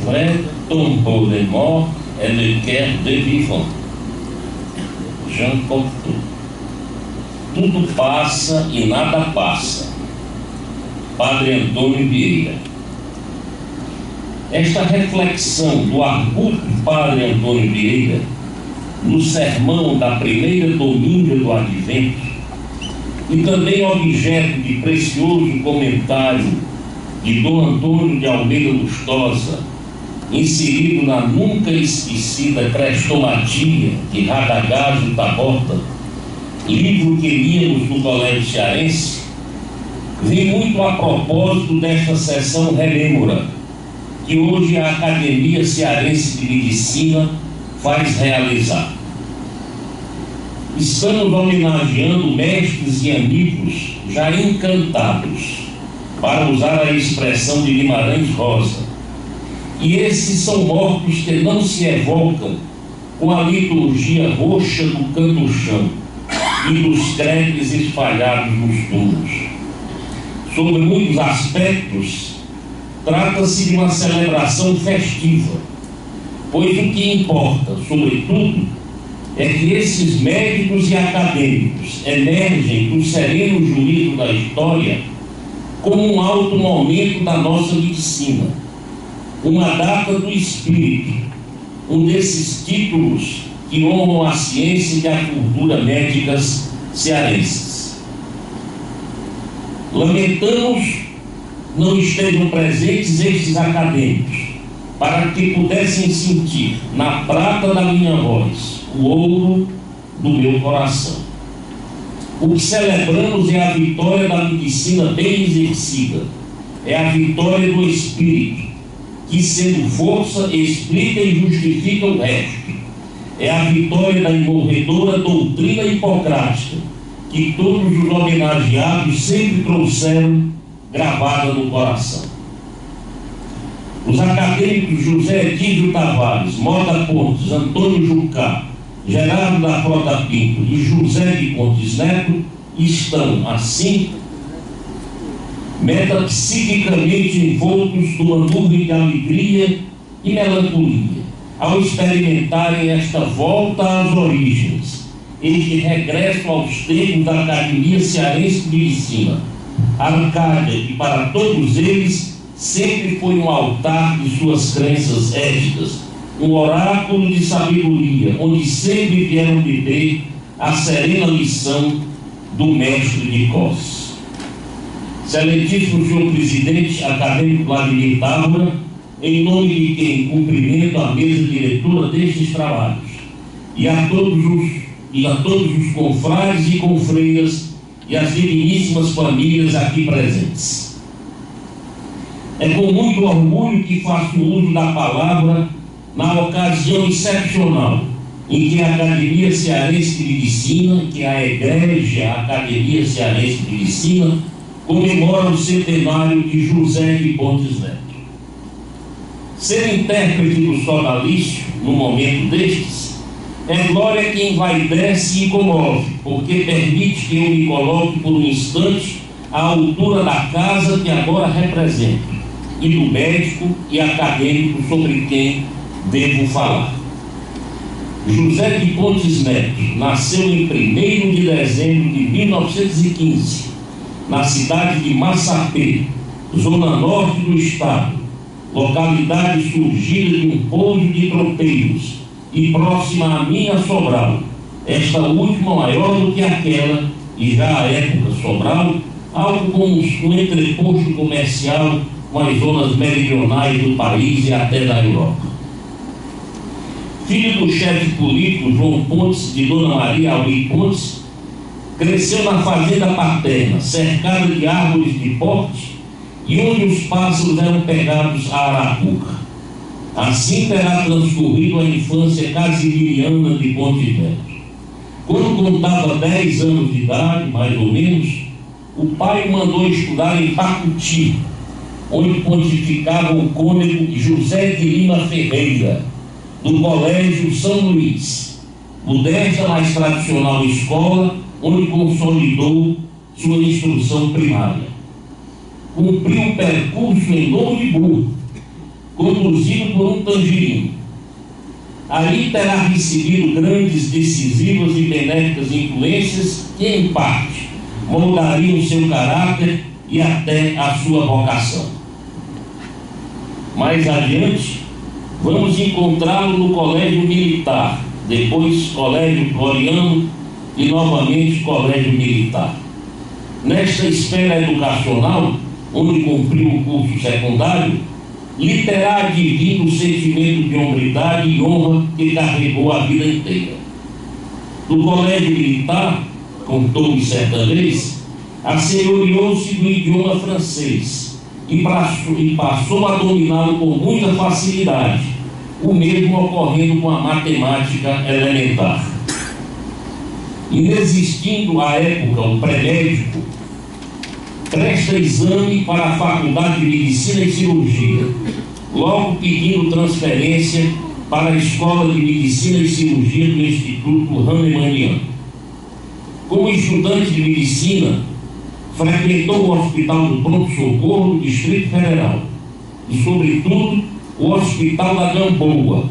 Alfred Tombeau de mort et le cœur de vivant. Jean Cocteau. Tudo passa e nada passa. Padre Antônio Vieira. Esta reflexão do arguto Padre Antônio Vieira no sermão da primeira dominga do Advento e também objeto de precioso comentário de Dom Antônio de Almeida Lustosa, inserido na nunca esquecida Crestomatia de Radagásio Taborda, livro que líamos no Colégio Cearense, vem muito a propósito desta sessão Remêmora, que hoje a Academia Cearense de Medicina faz realizar. Estamos homenageando mestres e amigos já encantados, para usar a expressão de Guimarães Rosa. E esses são mortos que não se evocam com a liturgia roxa do canto-chão e dos crepes espalhados nos túmulos. Sob muitos aspectos, trata-se de uma celebração festiva, pois o que importa, sobretudo, é que esses médicos e acadêmicos emergem do sereno juízo da história como um alto momento da nossa medicina, uma data do espírito, um desses títulos que honram a ciência e a cultura médicas cearenses. Lamentamos não estejam presentes estes acadêmicos, para que pudessem sentir na prata da minha voz o ouro do meu coração. O que celebramos é a vitória da medicina bem exercida, é a vitória do espírito, que sendo força explica e justifica o resto. É a vitória da imorredora doutrina hipocrática, que todos os homenageados sempre trouxeram gravada no coração. Os acadêmicos José Edílio Tavares, Mota Pontes, Antônio Jucá, Gerardo da Frota Pinto e José de Pontes Neto estão, assim, metapsiquicamente envoltos numa nuvem de alegria e melancolia, ao experimentarem esta volta às origens, este regresso aos tempos da Academia Cearense de Medicina. A Arcádia, que para todos eles sempre foi um altar de suas crenças éticas, um oráculo de sabedoria, onde sempre vieram beber a serena lição do mestre de Cós. Excelentíssimo senhor presidente acadêmico Vladimir Távora, em nome de quem cumprimento a mesa diretora destes trabalhos, e a todos os confrades e confreiras e as digníssimas famílias aqui presentes. É com muito orgulho que faço uso da palavra na ocasião excepcional em que a Academia Cearense de Medicina, que a Egrégia Academia Cearense de Medicina, comemora o centenário de José de Pontes Neto. Ser intérprete do sodalício, no momento destes, é glória que envaidece e comove, porque permite que eu me coloque por um instante à altura da casa que agora represento, e do médico e acadêmico sobre quem devo falar. José de Pontes Neto nasceu em 1º de dezembro de 1915, na cidade de Massapê, zona norte do estado, localidade surgida de um pouso de tropeiros e próxima à minha Sobral, esta última maior do que aquela, e já à época Sobral, algo como um entreposto comercial com as zonas meridionais do país e até da Europa. Filho do chefe político João Pontes de Dona Maria Almeida Pontes, cresceu na fazenda paterna, cercada de árvores de porte e onde os pássaros eram pegados à arapuca. Assim terá transcorrido a infância casimiriana de Pontes Neto. Quando contava 10 anos de idade, mais ou menos, o pai o mandou estudar em Pacuti, onde pontificava o cônego José de Lima Ferreira, do Colégio São Luís, modesta, mais tradicional escola, onde consolidou sua instrução primária. Cumpriu o percurso em Lombo, conduzido por um tangerino. Ali terá recebido grandes, decisivas e benéficas influências que, em parte, moldariam o seu caráter e até a sua vocação. Mais adiante, vamos encontrá-lo no colégio militar, depois colégio Floriano e novamente colégio militar. Nesta esfera educacional, onde cumpriu o curso secundário, lhe terá adquirido o sentimento de hombridade e honra que carregou a vida inteira. No colégio militar, contou-me certa vez, assenhoreou-se do idioma francês e passou a dominá-lo com muita facilidade, o mesmo ocorrendo com a matemática elementar. Inexistindo à época o pré-médico, presta exame para a Faculdade de Medicina e Cirurgia, logo pedindo transferência para a Escola de Medicina e Cirurgia do Instituto Hahnemanniano. Como estudante de medicina, frequentou o Hospital do Pronto-Socorro do Distrito Federal e, sobretudo, o Hospital da Gamboa,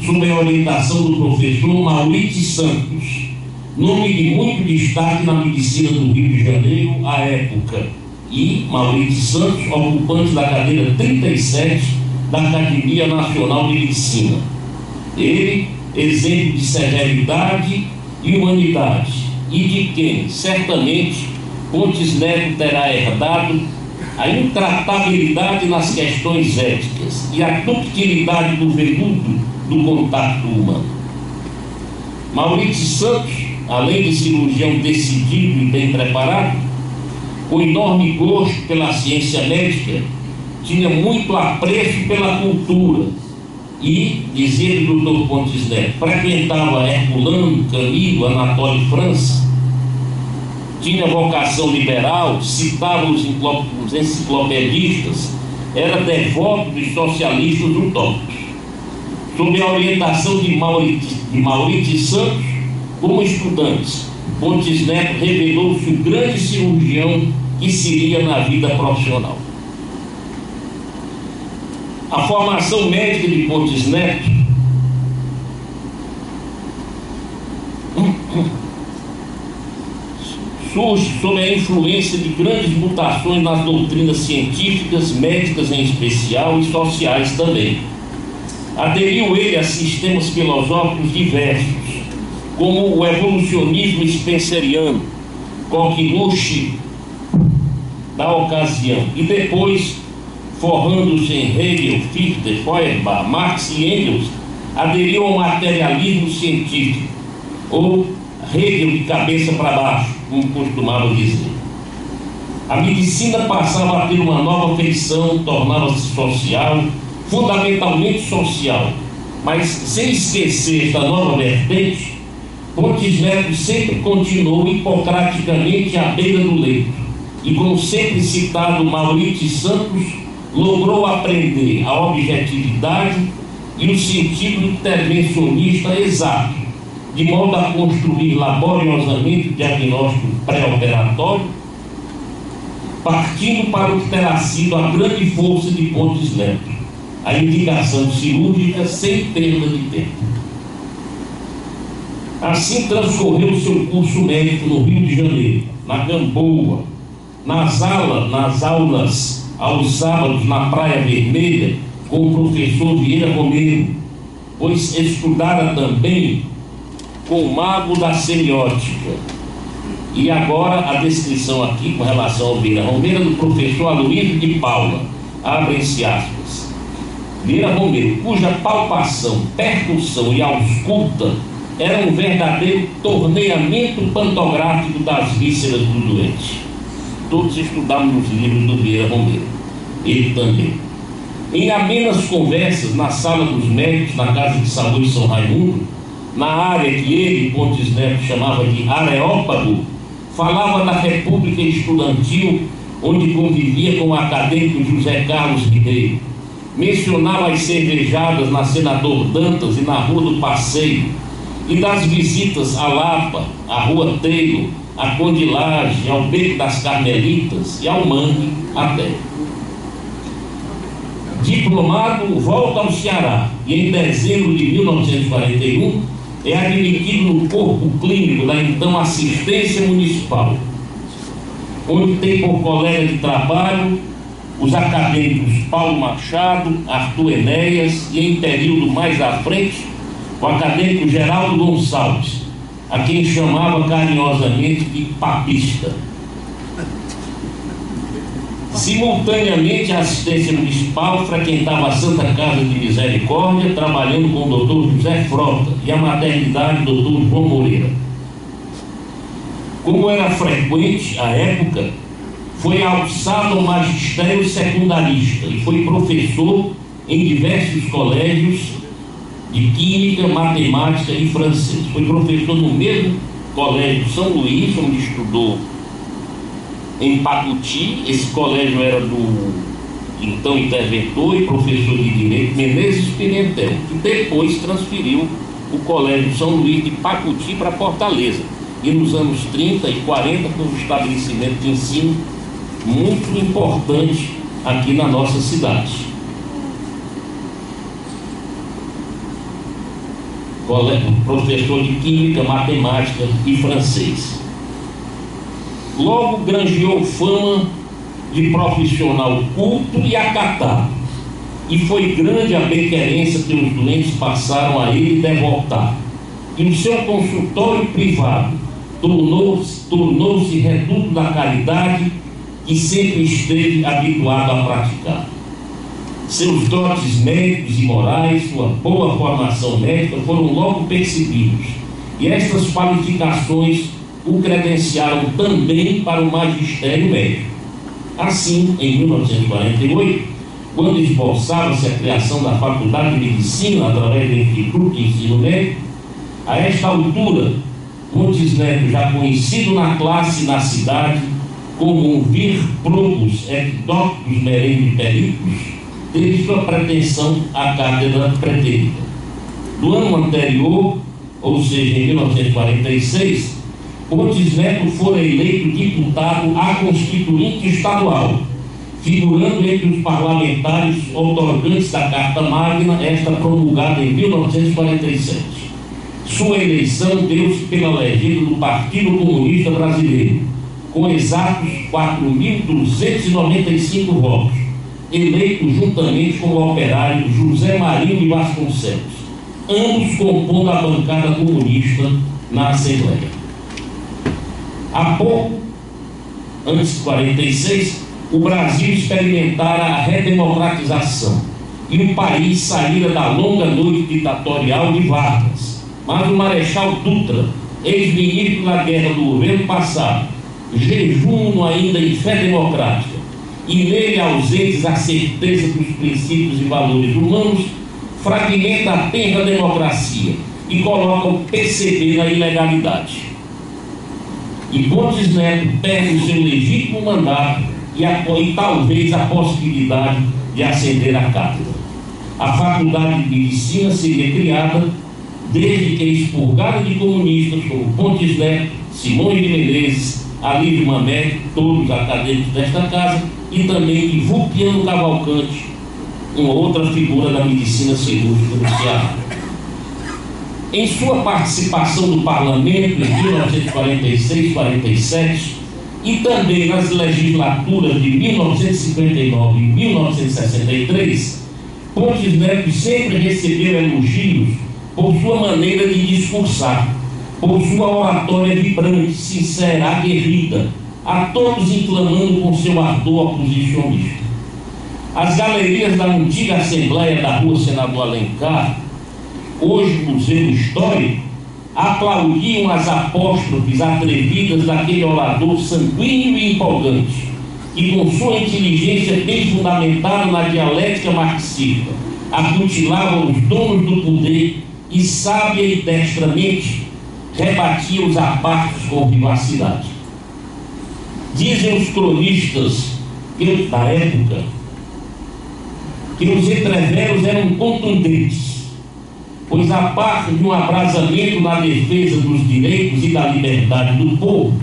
sob a orientação do professor Maurício Santos, nome de muito destaque na medicina do Rio de Janeiro à época, e Maurício Santos, ocupante da cadeira 37 da Academia Nacional de Medicina. Ele, exemplo de severidade e humanidade, e de quem, certamente, Pontes Neto terá herdado a intratabilidade nas questões éticas e a ductilidade do veludo do contato humano. Maurício Santos, além de cirurgião decidido e bem preparado, com enorme gosto pela ciência médica, tinha muito apreço pela cultura e, dizia o Dr. Pontes Neto, frequentava Herculano, Camilo, Anatole France, tinha vocação liberal, citava os enciclopedistas, era devoto dos socialistas utópicos. Sob a orientação de Maurício Santos, como estudante, Pontes Neto revelou-se o grande cirurgião que seria na vida profissional. A formação médica de Pontes Neto surge sob a influência de grandes mutações nas doutrinas científicas, médicas em especial e sociais também. Aderiu ele a sistemas filosóficos diversos, como o evolucionismo spenceriano, Coqueluche da ocasião, e depois, forrando-se em Hegel, Fichte, Feuerbach, Marx e Engels, aderiu ao materialismo científico, ou Hegel de cabeça para baixo, como costumava dizer. A medicina passava a ter uma nova feição, tornava-se social, fundamentalmente social, mas sem esquecer esta nova vertente, Pontes Neto sempre continuou hipocraticamente à beira do leito e, como sempre citado Maurício Santos, logrou aprender a objetividade e o sentido intervencionista exato, de modo a construir laboriosamente o diagnóstico pré-operatório, partindo para o que terá sido a grande força de Pontes Neto, a indicação cirúrgica sem perda de tempo. Assim transcorreu o seu curso médico no Rio de Janeiro, na Gamboa, nas aulas aos sábados na Praia Vermelha, com o professor Vieira Romero, pois estudara também com o mago da semiótica. E agora a descrição aqui com relação ao Vieira Romero do professor Aloysio de Paula, abrem-se aspas. Vieira Romero, cuja palpação, percussão e ausculta era um verdadeiro torneamento pantográfico das vísceras do doente. Todos estudamos os livros do Vieira Romero, ele também. Em amenas conversas na sala dos médicos, na Casa de Saúde São Raimundo, na área que ele, Pontes Neto, chamava de Areópago, falava da República Estudantil, onde convivia com o acadêmico José Carlos Ribeiro. Mencionava as cervejadas na Senador Dantas e na Rua do Passeio, e das visitas à Lapa, à Rua Taylor, à Condilagem, ao Beco das Carmelitas e ao Mangue até. Diplomado, volta ao Ceará e em dezembro de 1941 é admitido no corpo clínico da então Assistência Municipal, onde tem por colega de trabalho os acadêmicos Paulo Machado, Arthur Enéas e, em período mais à frente, o acadêmico Geraldo Gonçalves, a quem chamava carinhosamente de papista. Simultaneamente, a assistência municipal frequentava a Santa Casa de Misericórdia, trabalhando com o Dr. José Frota, e a maternidade do Dr. João Moreira. Como era frequente à época, foi alçado ao magistério secundarista e foi professor em diversos colégios de Química, Matemática e Francês. Foi professor no mesmo colégio São Luís, onde estudou em Pacuti. Esse colégio era do então interventor e professor de Direito Menezes Pimentel, que depois transferiu o colégio São Luís de Pacuti para Fortaleza, e nos anos 30 e 40 foi um estabelecimento de ensino muito importante aqui na nossa cidade. Professor de Química, Matemática e Francês. Logo granjeou fama de profissional culto e acatado, e foi grande a bequerência que os doentes passaram a ele devotar, e o seu consultório privado tornou-se reduto da caridade que sempre esteve habituado a praticar. Seus dotes médicos e morais, sua boa formação médica foram logo percebidos, e estas qualificações o credenciaram também para o magistério médico. Assim, em 1948, quando esboçava-se a criação da Faculdade de Medicina através do Instituto de Ensino Médico, a esta altura, Pontes Neto, já conhecido na classe e na cidade como um vir probus et doctus merende pericus, teve sua pretensão à cátedra pretérita. Do ano anterior, ou seja, em 1946, Pontes Neto fora eleito deputado à Constituinte Estadual, figurando entre os parlamentares outorgantes da Carta Magna, esta promulgada em 1947. Sua eleição deu-se pela legenda do Partido Comunista Brasileiro, com exatos 4.295 votos, eleito juntamente com o operário José Marinho de Vasconcelos, ambos compondo a bancada comunista na Assembleia. Há pouco, antes de 46, o Brasil experimentara a redemocratização e o país saíra da longa noite ditatorial de Vargas. Mas o Marechal Dutra, ex-ministro da guerra do governo passado, jejum ainda em fé democrática e nele ausentes a certeza dos princípios e valores humanos, fragmenta a tenra democracia e coloca o PCB na ilegalidade. E Pontes Neto perde o seu legítimo mandato e talvez a possibilidade de ascender à cátedra. A Faculdade de Medicina seria criada desde que, expurgada de comunistas como Pontes Neto, Simões de Menezes, Alívio Mamé, todos acadêmicos desta casa, e também de Vulpiano Cavalcante, uma outra figura da medicina cirúrgica do Ceará. Em sua participação no parlamento em 1946-47 e também nas legislaturas de 1959 e 1963, Pontes Neto sempre recebeu elogios por sua maneira de discursar, por sua oratória vibrante, sincera, aguerrida, a todos inflamando com seu ardor oposicionista. As galerias da antiga Assembleia da Rua Senador Alencar, hoje Museu Histórico, aplaudiam as apóstrofes atrevidas daquele orador sanguíneo e empolgante, que com sua inteligência bem fundamentada na dialética marxista, acutilava os donos do poder e sábia e destramente rebatia os apartes com vivacidade. Dizem os cronistas da época que os entreveros eram contundentes, pois a parte de um abrasamento na defesa dos direitos e da liberdade do povo,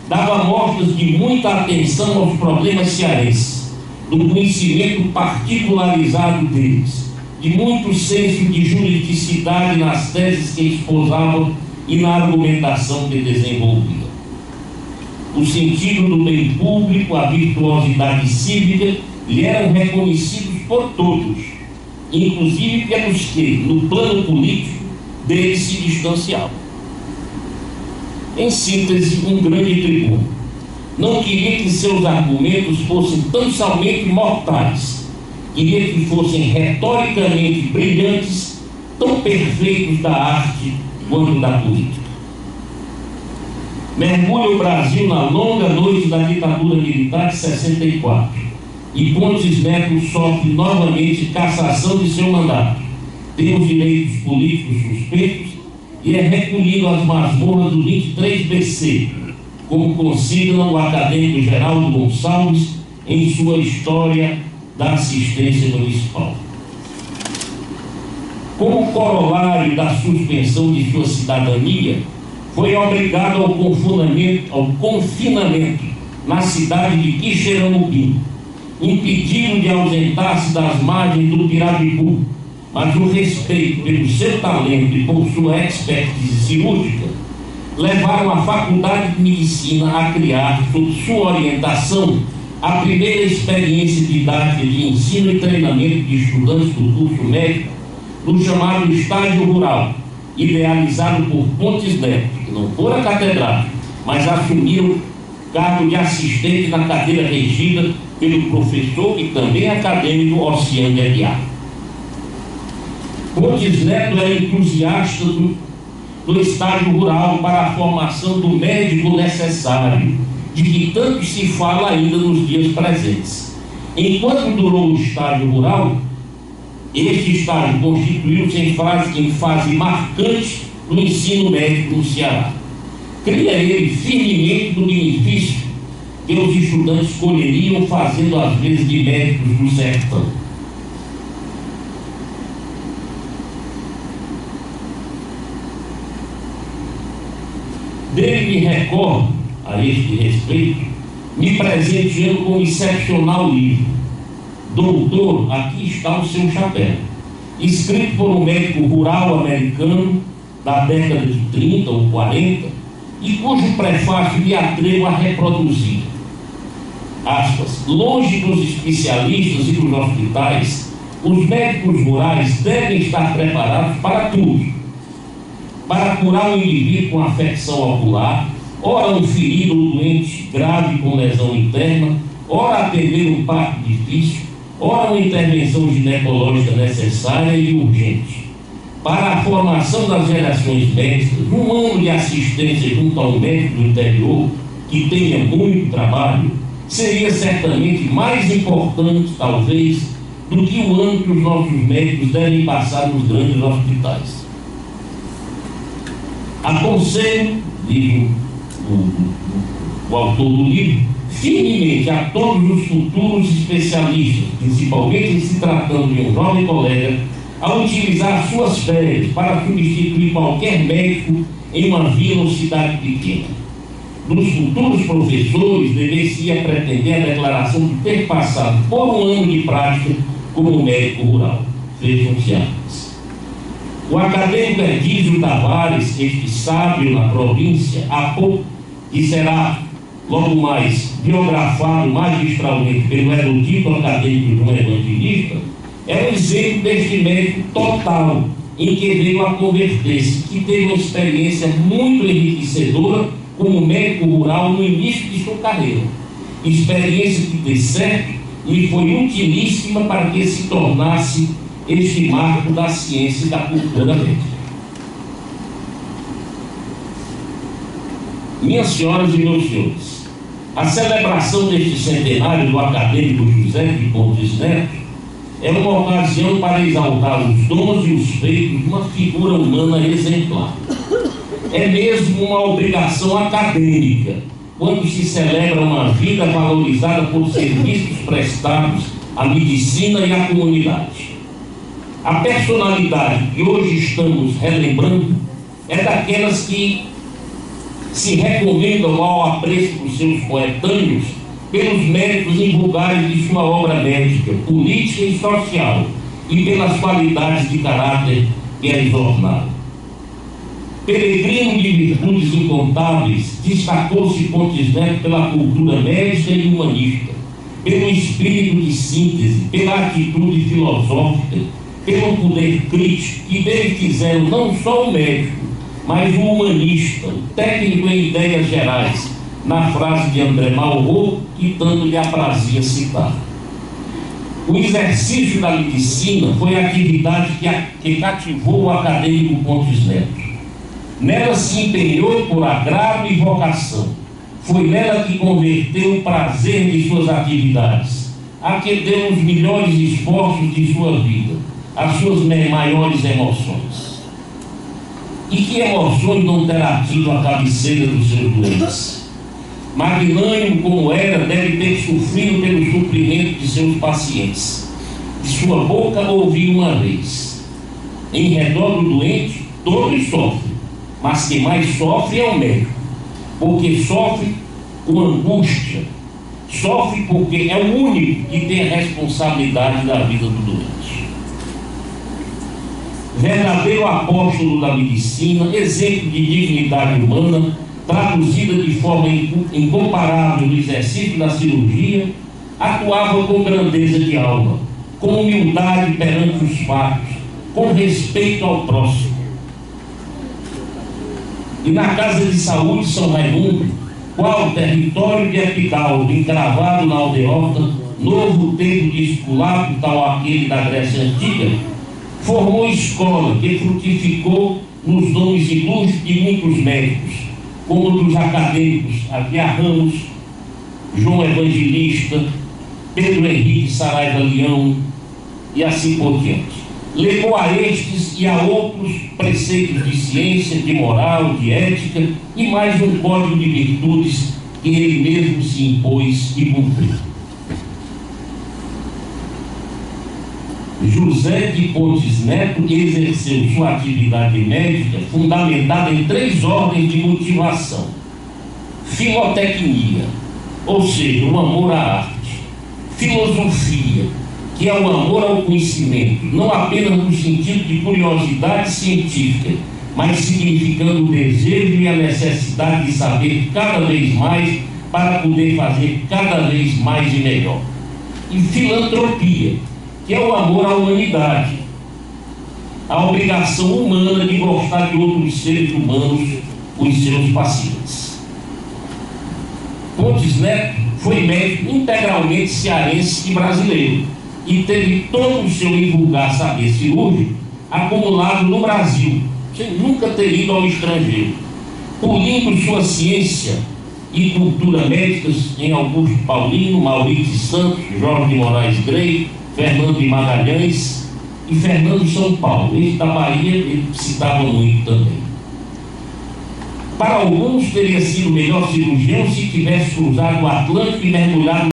dava mostras de muita atenção aos problemas cearenses, do conhecimento particularizado deles, de muito senso de juridicidade nas teses que esposavam e na argumentação que desenvolviam. O sentido do bem público, a virtuosidade cívica, lhe eram reconhecidos por todos, inclusive pelos que, no plano político, deles se distanciavam. Em síntese, um grande tribuno não queria que seus argumentos fossem tão somente mortais, queria que fossem retoricamente brilhantes, tão perfeitos da arte quanto da política. Mergulha o Brasil na longa noite da ditadura militar de 64 e Pontes Neto sofre novamente cassação de seu mandato, tem os direitos políticos suspeitos e é recolhido às masmorras do 23BC, como consigna o acadêmico Geraldo Gonçalves em sua História da Assistência Municipal. Como corolário da suspensão de sua cidadania, foi obrigado ao confinamento na cidade de Quixeramobim, impedido de ausentar-se das margens do Pirabicu, mas o respeito pelo seu talento e por sua expertise cirúrgica levaram a Faculdade de Medicina a criar, sob sua orientação, a primeira experiência didática de ensino e treinamento de estudantes do curso médico, no chamado estágio rural, idealizado por Pontes Neto, que não fora catedrático, mas assumiu o cargo de assistente na cadeira regida pelo professor e também acadêmico Oceano de Aguiar. Pontes Neto era entusiasta do estágio rural para a formação do médico necessário, de que tanto se fala ainda nos dias presentes. Enquanto durou o estágio rural, este estágio constituiu-se em fase marcante no ensino médico no Ceará. Cria ele firmemente do benefício que os estudantes colheriam fazendo às vezes de médicos do sertão. Dele me recordo, a este respeito, me presenteando com um excepcional livro, Doutor, aqui está o seu chapéu, escrito por um médico rural americano da década de 30 ou 40, e cujo prefácio me atrevo a reproduzir. Aspas, longe dos especialistas e dos hospitais, os médicos rurais devem estar preparados para tudo. Para curar um indivíduo com afecção ocular, ora um ferido ou doente grave com lesão interna, ora atender um parto difícil, ora uma intervenção ginecológica necessária e urgente. Para a formação das gerações médicas, um ano de assistência junto a um médico do interior que tenha muito trabalho, seria certamente mais importante, talvez, do que o ano que os nossos médicos devem passar nos grandes hospitais. Aconselho, diz o autor do livro, firmemente a todos os futuros especialistas, principalmente em se tratando de um jovem colega, a utilizar suas férias para substituir qualquer médico em uma vila ou cidade pequena. Dos futuros professores, deveria pretender a declaração de ter passado por um ano de prática como médico rural. Vejam-se antes. O acadêmico Edísio Tavares, este sábio na província, há pouco, que será logo mais biografado magistralmente pelo erudito acadêmico João Evangelista, é um exemplo deste mérito total em que veio a converter-se, que teve uma experiência muito enriquecedora como médico rural no início de sua carreira. Experiência que, de certo, lhe foi utilíssima para que se tornasse este marco da ciência e da cultura médica. Minhas senhoras e meus senhores, a celebração deste centenário do acadêmico José de Pontes Neto é uma ocasião para exaltar os dons e os feitos de uma figura humana exemplar. É mesmo uma obrigação acadêmica quando se celebra uma vida valorizada por serviços prestados à medicina e à comunidade. A personalidade que hoje estamos relembrando é daquelas que se recomendam ao apreço dos seus coetâneos pelos méritos invulgares de sua obra médica, política e social, e pelas qualidades de caráter que a exornaram. Peregrino de virtudes incontáveis, destacou-se Pontes Neto pela cultura médica e humanista, pelo espírito de síntese, pela atitude filosófica, pelo poder crítico, que dele fizeram não só o médico, mas o humanista, o técnico em ideias gerais, na frase de André Malraux, que tanto lhe aprazia citar. O exercício da medicina foi a atividade que cativou o acadêmico Pontes Neto. Nela se empenhou por agrado e vocação. Foi nela que converteu o prazer de suas atividades, a que deu os melhores esforços de sua vida, as suas maiores emoções. E que emoções não terá tido a cabeceira dos seus doentes? Magnânimo como era, deve ter sofrido pelo suprimento de seus pacientes. De sua boca ouvi uma vez: em redor do doente, todos sofrem, mas quem mais sofre é o médico, porque sofre com angústia, sofre porque é o único que tem a responsabilidade da vida do doente. Verdadeiro apóstolo da medicina, exemplo de dignidade humana, traduzida de forma incomparável no exercício da cirurgia, atuava com grandeza de alma, com humildade perante os fatos, com respeito ao próximo. E na Casa de Saúde São Raimundo, qual território de Epicaldo, encravado na aldeota, novo templo de Esculápio, tal aquele da Grécia Antiga, formou escola que frutificou nos nomes ilustres de muitos médicos, como dos acadêmicos Aguiar Ramos, João Evangelista, Pedro Henrique Saraiva Leão e assim por diante. Levou a estes e a outros preceitos de ciência, de moral, de ética e mais um código de virtudes que ele mesmo se impôs e cumpriu. José de Pontes Neto exerceu sua atividade médica fundamentada em 3 ordens de motivação: filotecnia, ou seja, o amor à arte; filosofia, que é o amor ao conhecimento, não apenas no sentido de curiosidade científica, mas significando o desejo e a necessidade de saber cada vez mais para poder fazer cada vez mais e melhor; e filantropia, que é o amor à humanidade, a obrigação humana de gostar de outros seres humanos, os seus pacientes. Pontes Neto foi médico integralmente cearense e brasileiro, e teve todo o seu invulgar saber cirúrgico acumulado no Brasil, sem nunca ter ido ao estrangeiro, polindo sua ciência e cultura médicas em Augusto Paulino, Maurício Santos, Jorge de Moraes Grey, Fernando de Magalhães e Fernando São Paulo. Esse da Bahia ele citava muito também. Para alguns teria sido o melhor cirurgião se tivesse cruzado o Atlântico e mergulhado